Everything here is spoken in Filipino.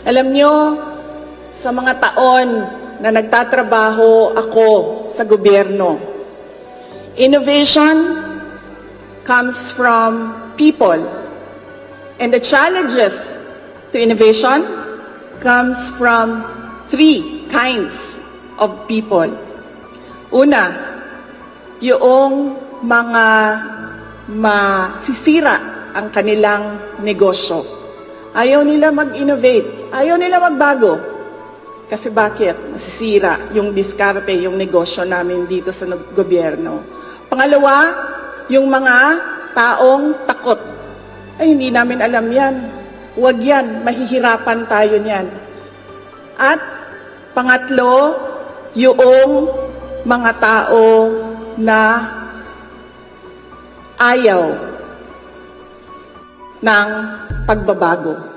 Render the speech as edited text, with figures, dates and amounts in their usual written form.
Alam nyo, sa mga taon na nagtatrabaho ako sa gobyerno, innovation comes from people. And the challenges to innovation comes from three kinds of people. Una, yung mga masisira ang kanilang negosyo. Ayaw nila mag-innovate, ayaw nila magbago. Kasi bakit? Masisira yung diskarte, yung negosyo namin dito sa gobyerno. Pangalawa, yung mga taong takot. Ay, hindi namin alam yan. Huwag yan, mahihirapan tayo niyan. At pangatlo, yung mga tao na ayaw ng pagbabago.